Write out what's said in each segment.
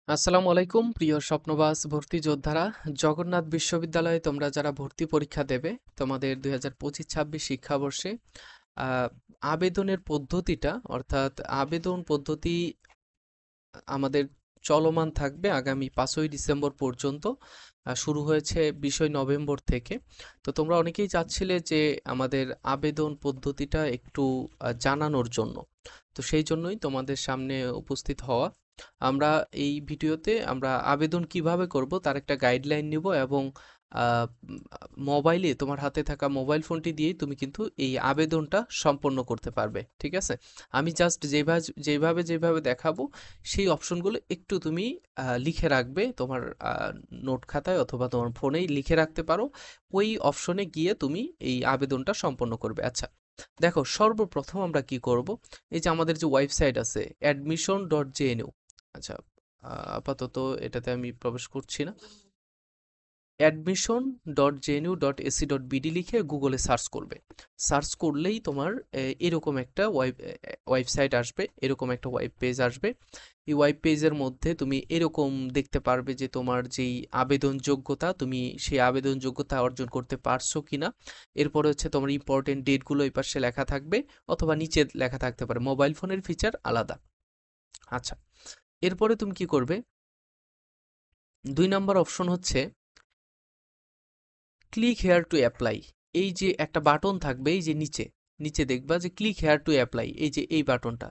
আসসালামু আলাইকুম প্রিয় স্বপ্নবাস ভর্তি যোদ্ধারা। জগন্নাথ বিশ্ববিদ্যালয়ে তোমরা যারা ভর্তি পরীক্ষা দেবে, তোমাদের 2025-26 শিক্ষাবর্ষে আহ, আবেদনের পদ্ধতিটা, অর্থাৎ আবেদন পদ্ধতি আমাদের চলমান থাকবে আগামী 5ই ডিসেম্বর পর্যন্ত। শুরু হয়েছে 20 নভেম্বর থেকে। তো তোমরা অনেকেই চাচ্ছিলে যে আমাদের আবেদন পদ্ধতিটা একটু জানানোর জন্য। তো সেই জন্যই তোমাদের সামনে উপস্থিত হওয়া। আমরা এই ভিডিওতে আমরা আবেদন কিভাবে করব তার একটা গাইডলাইন নিব, এবং মোবাইলে তোমার হাতে থাকা মোবাইল ফোনটি দিয়েই তুমি কিন্তু এই আবেদনটা সম্পন্ন করতে পারবে। ঠিক আছে, আমি জাস্ট যেভাবে যেভাবে দেখাবো সেই অপশনগুলো একটু তুমি লিখে রাখবে তোমার নোট খাতায়, অথবা তোমার ফোনেই লিখে রাখতে পারো। ওই অপশনে গিয়ে তুমি এই আবেদনটা সম্পন্ন করবে। আচ্ছা, দেখো, সর্বপ্রথম আমরা কি করব, এই যে আমাদের যে ওয়েবসাইট আছে admission.jnu। আচ্ছা, আপাতত এটাতে আমি প্রবেশ করছি না। admission.jnu.ac.bd লিখে গুগলে সার্চ করবে। সার্চ করলেই তোমার এরকম একটা ওয়েবসাইট আসবে, এরকম একটা ওয়েব পেজ আসবে। এই ওয়েব পেজের মধ্যে তুমি এরকম দেখতে পারবে যে তোমার যেই আবেদন যোগ্যতা, তুমি সেই আবেদন যোগ্যতা অর্জন করতে পারছো কিনা। এরপরে হচ্ছে তোমার ইম্পর্টেন্ট ডেটগুলো এই পাশে লেখা থাকবে, অথবা নিচে লেখা থাকতে পারে। মোবাইল ফোনের ফিচার আলাদা। আচ্ছা, এরপরে তুমি কি করবে, 2 নম্বর অপশন হচ্ছে ক্লিক হেয়ার টু অ্যাপ্লাই। এই যে একটা বাটন থাকবে, এই যে নিচে নিচে দেখবা যে ক্লিক হেয়ার টু অ্যাপ্লাই, এই যে এই বাটনটা।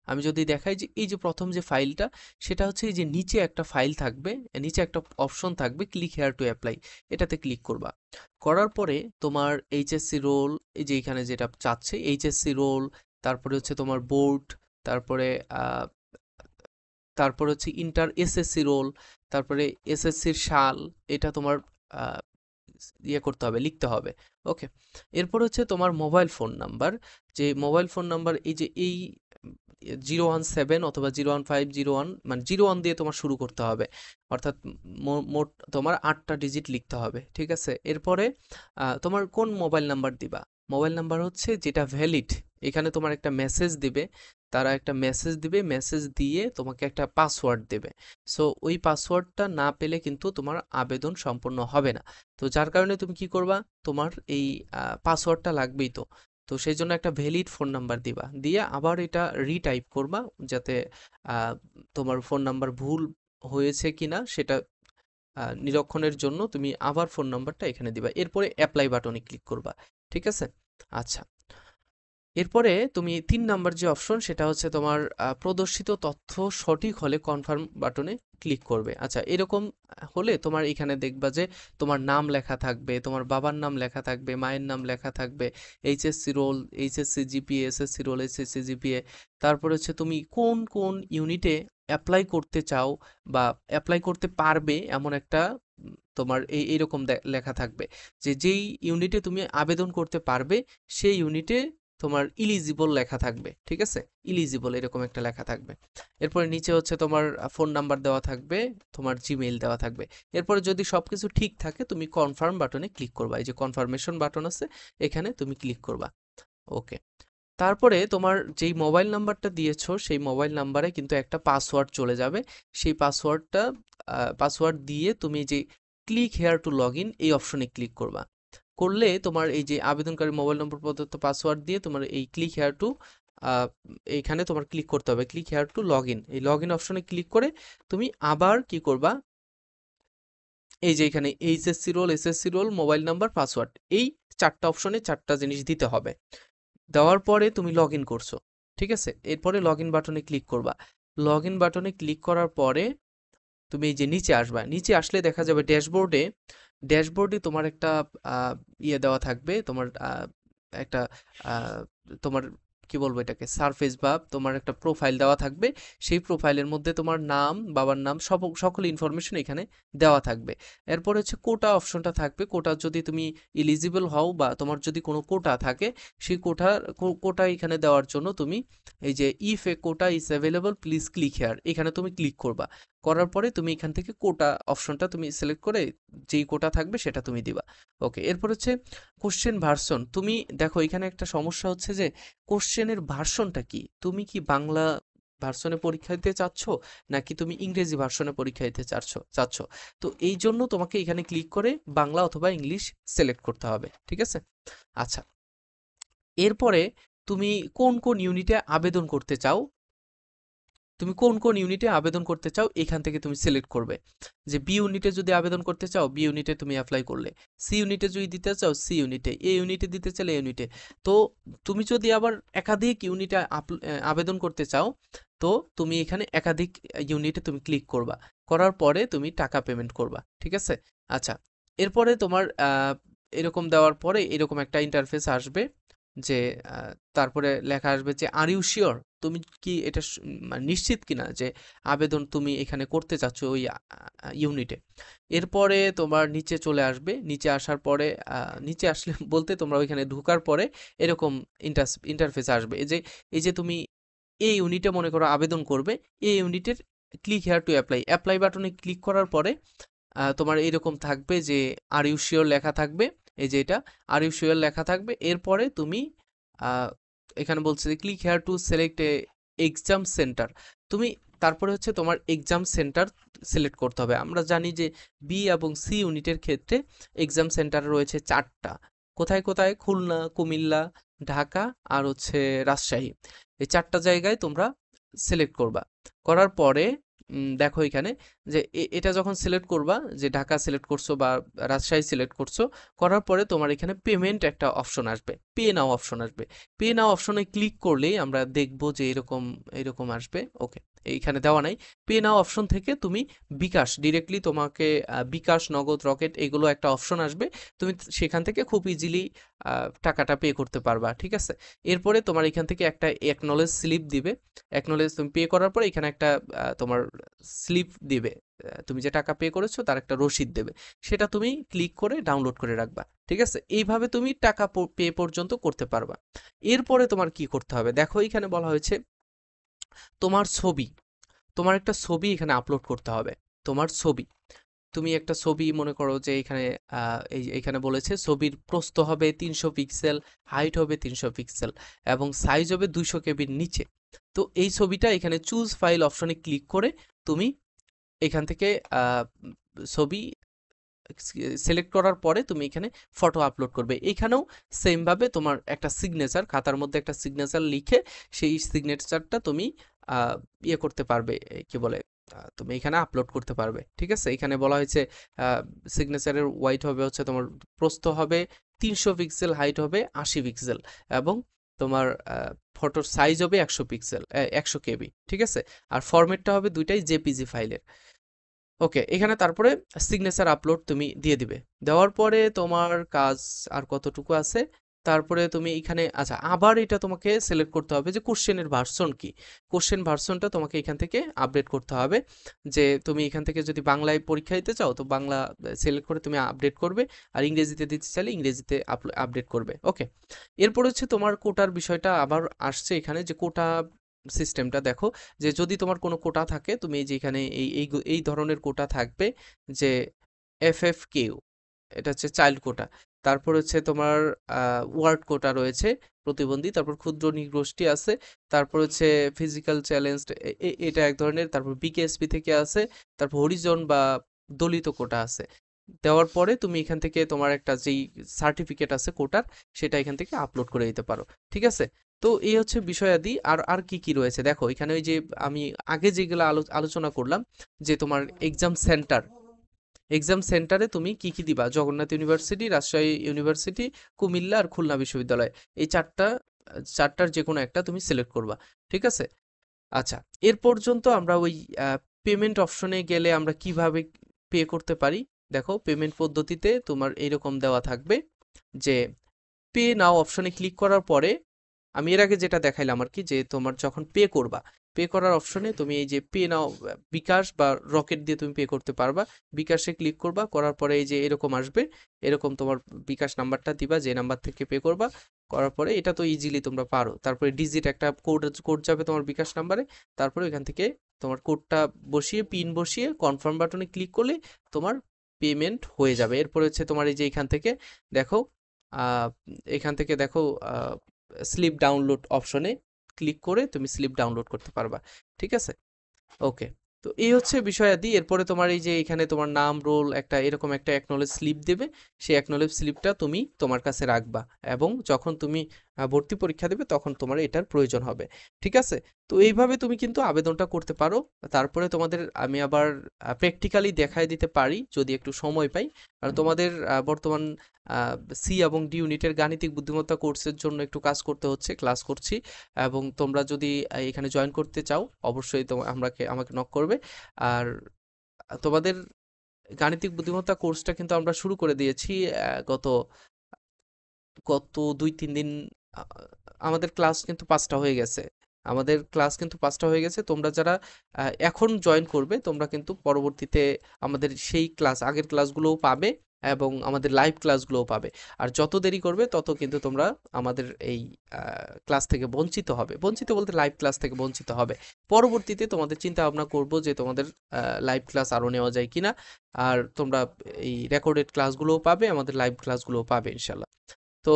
আমি যদি দেখাই যে এই যে প্রথম যে ফাইলটা, সেটা হচ্ছে এই যে নিচে একটা ফাইল থাকবে, নিচে একটা অপশন থাকবে ক্লিক হেয়ার টু অ্যাপ্লাই। এটাতে ক্লিক করবা। করার পরে তোমার এইচএসসি রোল, এই যে এখানে যেটা চাচ্ছে এইচএসসি রোল, তারপরে হচ্ছে তোমার বোর্ড, তারপরে তারপরে হচ্ছে ইন্টার এসএসসি রোল, তারপরে এসএসসির সাল, এটা তোমার ইয়ে করতে হবে, লিখতে হবে। ওকে, এরপর হচ্ছে তোমার মোবাইল ফোন নাম্বার। যে মোবাইল ফোন নাম্বার, এই যে এই 017 অথবা 01501, মানে 01 দিয়ে তোমার শুরু করতে হবে, অর্থাৎ মোট তোমার 8টা ডিজিট লিখতে হবে। ঠিক আছে, এরপরে তোমার কোন মোবাইল নাম্বার দিবা। মোবাইল নাম্বার হচ্ছে যেটা ভ্যালিড। এখানে তোমার একটা মেসেজ দিবে, তারা একটা মেসেজ দিবে, মেসেজ দিয়ে তোমাকে একটা পাসওয়ার্ড দেবে। সো ওই পাসওয়ার্ডটা না পেলে কিন্তু তোমার আবেদন সম্পন্ন হবে না। তো যার কারণে তুমি কি করবা, তোমার এই পাসওয়ার্ডটা লাগবেই। তো তো সেই জন্য একটা ভ্যালিড ফোন নাম্বার দিবা, দিয়ে আবার এটা রিটাইপ করবা, যাতে আহ, তোমার ফোন নাম্বার ভুল হয়েছে কিনা সেটা নিরীক্ষণের জন্য তুমি আবার ফোন নাম্বারটা এখানে দিবা। এরপরে অ্যাপ্লাই বাটনে ক্লিক করবা। ঠিক আছে। আচ্ছা, এরপরে তুমি 3 নাম্বার যে অপশন, সেটা হচ্ছে তোমার প্রদর্শিত তথ্য সঠিক হলে কনফার্ম বাটনে ক্লিক করবে। আচ্ছা, এরকম হলে তোমার এখানে দেখবা যে তোমার নাম লেখা থাকবে, তোমার বাবার নাম লেখা থাকবে, মায়ের নাম লেখা থাকবে, HSC role, HSC GPA, SSC role, SSC GPA. তারপরে হচ্ছে তুমি কোন কোন ইউনিটে অ্যাপ্লাই করতে চাও বা অ্যাপ্লাই করতে পারবে, এমন একটা তোমার এইরকম লেখা থাকবে যে যেই ইউনিটে তুমি আবেদন করতে পারবে সেই ইউনিটে তোমার ইলিজিবল লেখা থাকবে। ঠিক আছে, ইলিজিবল এরকম একটা লেখা থাকবে। এরপরে নিচে হচ্ছে তোমার ফোন নাম্বার দেওয়া থাকবে, তোমার জিমেইল দেওয়া থাকবে। এরপরে যদি সবকিছু ঠিক থাকে তুমি কনফার্ম বাটনে ক্লিক করবা, এই যে কনফার্মেশন বাটন আছে, এখানে তুমি ক্লিক করবা। ওকে, তারপরে তোমার যেই মোবাইল নাম্বারটা দিয়েছো সেই মোবাইল নাম্বারে কিন্তু একটা পাসওয়ার্ড চলে যাবে। সেই পাসওয়ার্ড দিয়ে তুমি যে click here two log in এই অপশনে ক্লিক করবা। করলে তোমার এই যে আবেদনকারী মোবাইল নম্বর প্রদত্ত পাসওয়ার্ড দিয়ে তোমার এই ক্লিক হেয়ার টু এইখানে তোমার ক্লিক করতে হবে, click here two log in, এই লগ ইন অপশনে ক্লিক করে তুমি আবার কি করবা, এই যে এখানে HSC role, SSC role, mobile number, password, এই 4টা অপশনে 4টা জিনিস দিতে হবে। দেওয়ার পরে তুমি লগ ইন করছো। ঠিক আছে, এরপরে লগ ইন বাটনে ক্লিক করবা। লগ ইন বাটনে ক্লিক করার পরে তুমি এই যে নিচে আসবা, নিচে আসলে দেখা যাবে ড্যাশবোর্ডে তোমার একটা ইয়ে দেওয়া থাকবে, তোমার একটা আহ, তোমার কি বলবো এটাকে, সারফেস বা তোমার একটা প্রোফাইল দেওয়া থাকবে। সেই প্রোফাইলের মধ্যে তোমার নাম, বাবার নাম, সকল ইনফরমেশন এখানে দেওয়া থাকবে। এরপর হচ্ছে কোটা অপশনটা থাকবে। কোটা যদি তুমি এলিজিবল হও বা তোমার যদি কোনো কোটা থাকে, সেই কোটা এখানে দেওয়ার জন্য তুমি এই যে if a quota is available please click here, এখানে তুমি ক্লিক করবা। করার পরে তুমি এখান থেকে কোটা অপশনটা তুমি সিলেক্ট করে যেই কোটা থাকবে সেটা তুমি দিবা। ওকে, এরপর হচ্ছে কোশ্চেন ভার্সন। তুমি দেখো এখানে একটা সমস্যা হচ্ছে যে কোশ্চেনের ভার্সনটা কি, তুমি কি বাংলা ভার্সনে পরীক্ষা দিতে চাচ্ছ, নাকি তুমি ইংরেজি ভার্সনে পরীক্ষা দিতে চাচ্ছ। তো এই জন্য তোমাকে এখানে ক্লিক করে বাংলা অথবা ইংলিশ সিলেক্ট করতে হবে, ঠিক আছে। আচ্ছা, এরপরে তুমি কোন কোন ইউনিটে আবেদন করতে চাও, এখান থেকে তুমি সিলেক্ট করবে। যে বি ইউনিটে যদি আবেদন করতে চাও, বি ইউনিটে তুমি অ্যাপ্লাই করলে, সি ইউনিটে যদি দিতে চাও সি ইউনিটে, এ ইউনিটে দিতে চাইলে এ ইউনিটে। তো তুমি যদি আবার একাধিক ইউনিটে আবেদন করতে চাও, তো তুমি এখানে একাধিক ইউনিটে তুমি ক্লিক করবা, করার পরে তুমি টাকা পেমেন্ট করবা, ঠিক আছে। আচ্ছা, এরপরে তোমার এরকম দেওয়ার পরে এরকম একটা ইন্টারফেস আসবে, যে তারপরে লেখা আসবে যে আর ইউ শিওর, তুমি কি এটা মানে নিশ্চিত কিনা যে আবেদন তুমি এখানে করতে চাচ্ছ ওই ইউনিটে। এরপরে তোমার নিচে চলে আসবে, নিচে আসার পরে নিচে আসলে বলতে তোমরা ওইখানে ঢোকার পরে এরকম ইন্টারফেস আসবে, এই যে তুমি এই ইউনিটে মনে করো আবেদন করবে, এই ইউনিটের ক্লিক হেয়ার টু অ্যাপ্লাই বাটনে ক্লিক করার পরে তোমার এইরকম থাকবে যে আর ইউ শিওর লেখা থাকবে, এই যে এটা আর ইউ শিওর লেখা থাকবে। এরপরে তুমি এখানে বলছে যে click here to select A exam centre, তুমি তারপরে হচ্ছে তোমার এক্সাম সেন্টার সিলেক্ট করতে হবে। আমরা জানি যে বি এবং সি ইউনিটের ক্ষেত্রে এক্সাম সেন্টার রয়েছে 4টা, কোথায় কোথায়, খুলনা, কুমিল্লা, ঢাকা আর হচ্ছে রাজশাহী, এই 4টা জায়গায় তোমরা সিলেক্ট করবা। করার পরে দেখো এখানে যে এটা যখন সিলেক্ট করবা, যে ঢাকা সিলেক্ট করছো বা রাজশাহী সিলেক্ট করছো, করার পরে তোমার এখানে পেমেন্ট একটা অপশন আসবে, পে নাও অপশন আসবে। পে নাও অপশনে ক্লিক করলেই আমরা দেখবো যে এরকম এরকম আসবে। ওকে, এইখানে দেওয়া নাই। পে নাও অপশন থেকে তুমি বিকাশ ডিরেক্টলি তোমাকে বিকাশ, নগদ, রকেট এগুলো একটা অপশন আসবে, তুমি সেখান থেকে খুব ইজিলি টাকাটা পে করতে পারবা, ঠিক আছে। এরপরে তোমার এখান থেকে একটা অ্যাকনলেজ স্লিপ দিবে, অ্যাকনলেজ তুমি পে করার পরে এখানে একটা তোমার স্লিপ দিবে, তুমি যে টাকা পে করেছো তার একটা রসিদ দেবে, সেটা তুমি ক্লিক করে ডাউনলোড করে রাখবা, ঠিক আছে। এইভাবে তুমি টাকা পে পর্যন্ত করতে পারবা। এরপরে তোমার কি করতে হবে, দেখো এখানে বলা হয়েছে তোমার ছবি, তোমার একটা ছবি এখানে আপলোড করতে হবে। তোমার ছবি, তুমি একটা ছবি মনে করো যে এখানে এখানে বলেছে ছবির প্রস্থ হবে 300 পিক্সেল, হাইট হবে 300 পিক্সেল এবং সাইজ হবে 200 কেবির নিচে। তো এই ছবিটা এখানে চুজ ফাইল অপশনে ক্লিক করে তুমি এখান থেকে ছবি সিলেক্ট করার পরে তুমি এখানে ফটো আপলোড করবে। এখানেও সেম ভাবে তোমার একটা সিগনেচার, খাতার মধ্যে একটা সিগনেচার লিখে সেই সিগনেচারটা তুমি ইয়ে করতে পারবে, কি বলে, তুমি এখানে আপলোড করতে পারবে, ঠিক আছে। এখানে বলা হয়েছে সিগনেচারের ওয়াইড হবে হচ্ছে তোমার, প্রস্থ হবে 300 পিক্সেল, হাইট হবে 80 পিক্সেল এবং তোমার ফটোর সাইজ হবে 100 পিক্সেল, 100 কেবি, ঠিক আছে। আর ফরম্যাটটা হবে দুইটাই জেপিজি ফাইলের। ওকে, এখানে তারপরে সিগনেচার আপলোড তুমি দিয়ে দিবে। দেওয়ার পরে তোমার কাজ আর কতটুকু আছে, তারপরে তুমি এখানে আচ্ছা আবার এটা তোমাকে সিলেক্ট করতে হবে যে কোশ্চেনের ভার্সন কি, কোশ্চেন ভার্সনটা তোমাকে এখান থেকে আপডেট করতে হবে। যে তুমি এখান থেকে যদি বাংলায় পরীক্ষা দিতে চাও তো বাংলা সিলেক্ট করে তুমি আপডেট করবে, আর ইংরেজিতে দিতে চাইলে ইংরেজিতে আপডেট করবে। ওকে, এরপর হচ্ছে তোমার কোটার বিষয়টা আবার আসছে এখানে, যে কোটা সিস্টেমটা দেখো, যে যদি তোমার কোনো কোটা থাকে তুমি এই যে এখানে এই ধরনের কোটা থাকবে, যে এফএফকিউ, এটা হচ্ছে চাইল্ড কোটা, তারপর হচ্ছে তোমার ওয়ার্ড কোটা রয়েছে প্রতিবন্ধী, তারপর ক্ষুদ্র নৃগোষ্ঠী আছে, তারপর হচ্ছে ফিজিক্যাল চ্যালেঞ্জড, এটা এক ধরনের, তারপর বিকেএসপি থেকে আছে, তারপর হরিজন বা দলিত কোটা আছে। দেওয়ার পরে তুমি এখান থেকে তোমার একটা যেই সার্টিফিকেট আছে কোটার, সেটা এখান থেকে আপলোড করে দিতে পারো, ঠিক আছে। তো এই হচ্ছে বিষয়াদি। আর আর কি কি রয়েছে দেখো এখানে, ওই যে আমি আগে যেগুলো আলোচনা করলাম, যে তোমার এক্সাম সেন্টারে তুমি কি কি দিবা, জগন্নাথ ইউনিভার্সিটি, রাজশাহী ইউনিভার্সিটি, কুমিল্লা আর খুলনা বিশ্ববিদ্যালয়, এই চারটার যে কোনো একটা তুমি সিলেক্ট করবা, ঠিক আছে। আচ্ছা, এর পর্যন্ত আমরা ওই পেমেন্ট অপশনে গেলে আমরা কিভাবে পে করতে পারি। দেখো পেমেন্ট পদ্ধতিতে তোমার এইরকম দেওয়া থাকবে, যে পে নাও অপশনে ক্লিক করার পরে, আমি এর আগে যেটা দেখাইলাম আর কি, যে তোমার যখন পে করবা, পে করার অপশনে তুমি এই যে পে নাও, বিকাশ বা রকেট দিয়ে তুমি পে করতে পারবা। বিকাশে ক্লিক করবা, করার পরে এই যে এরকম আসবে, এরকম তোমার বিকাশ নাম্বারটা দিবা, যে নাম্বার থেকে পে করবা, করার পরে এটা তো ইজিলি তোমরা পারো। তারপরে ডিজিট একটা কোড যাবে তোমার বিকাশ নাম্বারে, তারপরে এখান থেকে তোমার কোডটা বসিয়ে, পিন বসিয়ে কনফার্ম বাটনে ক্লিক করলে তোমার পেমেন্ট হয়ে যাবে। এরপরে হচ্ছে তোমার এই যে এখান থেকে দেখো, এখান থেকে দেখো স্লিপ ডাউনলোড অপশনে ক্লিক করে তুমি স্লিপ ডাউনলোড করতে পারবা। ঠিক আছে? ওকে। তো এই হচ্ছে বিষয়াদি। এরপরে তোমার এই যে এখানে তোমার নাম, রোল, একটা এরকম একটা অ্যাকনলেজ স্লিপ দেবে। সেই অ্যাকনলেজ স্লিপটা তুমি তোমার কাছে রাখবা এবং যখন তুমি ভর্তি পরীক্ষা দেবে তখন তোমার এটার প্রয়োজন হবে। ঠিক আছে? তো এইভাবে তুমি কিন্তু আবেদনটা করতে পারো। তারপরে তোমাদের আমি আবার প্র্যাকটিক্যালি দেখায় দিতে পারি যদি একটু সময় পাই। আর তোমাদের বর্তমান সি এবং ডি ইউনিটের গাণিতিক বুদ্ধিমত্তা কোর্সের জন্য একটু কাজ করতে হচ্ছে, ক্লাস করছি। এবং তোমরা যদি এখানে জয়েন করতে চাও অবশ্যই আমাকে নক করবে। আর তোমাদের গাণিতিক বুদ্ধিমত্তা কোর্সটা কিন্তু আমরা শুরু করে দিয়েছি গত গত 2-3 দিন। আ আমাদের ক্লাস কিন্তু 5টা হয়ে গেছে। আমাদের ক্লাস কিন্তু 5টা হয়ে গেছে। তোমরা যারা এখন জয়েন করবে তোমরা কিন্তু পরবর্তীতে আমাদের সেই ক্লাস আগের ক্লাসগুলোও পাবে এবং আমাদের লাইভ ক্লাসগুলোও পাবে। আর যত দেরি করবে তত কিন্তু তোমরা আমাদের এই আ ক্লাস থেকে বঞ্চিত হবে। বঞ্চিত বলতে লাইভ ক্লাস থেকে বঞ্চিত হবে। পরবর্তীতে তোমাদের চিন্তা ভাবনা করব যে তোমাদের লাইভ ক্লাস আরো নেওয়া যায় কিনা। আর তোমরা এই রেকর্ডেড ক্লাসগুলোও পাবে, আমাদের লাইভ ক্লাসগুলোও পাবে ইনশাআল্লাহ। তো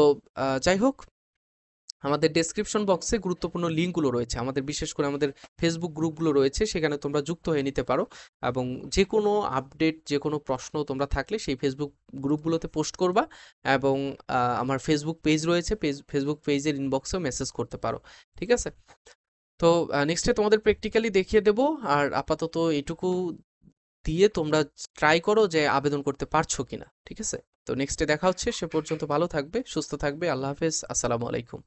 যাই হোক, আমাদের ডেসক্রিপশন বক্সে গুরুত্বপূর্ণ লিঙ্কগুলো রয়েছে। আমাদের বিশেষ করে আমাদের ফেসবুক গ্রুপগুলো রয়েছে, সেখানে তোমরা যুক্ত হয়ে নিতে পারো এবং যে কোনো আপডেট, যে কোনো প্রশ্ন তোমরা থাকলে সেই ফেসবুক গ্রুপগুলোতে পোস্ট করবা এবং আমার ফেসবুক পেজ রয়েছে, ফেসবুক পেজের ইনবক্সেও মেসেজ করতে পারো। ঠিক আছে? তো নেক্সটে তোমাদের প্র্যাকটিক্যালি দেখিয়ে দেব। আর আপাতত এটুকু দিয়ে তোমরা ট্রাই করো যে আবেদন করতে পারছো কিনা। ঠিক আছে? তো নেক্সটে দেখা হচ্ছে। সে পর্যন্ত ভালো থাকবে, সুস্থ থাকবে। আল্লাহ হাফেজ। আসসালামু আলাইকুম।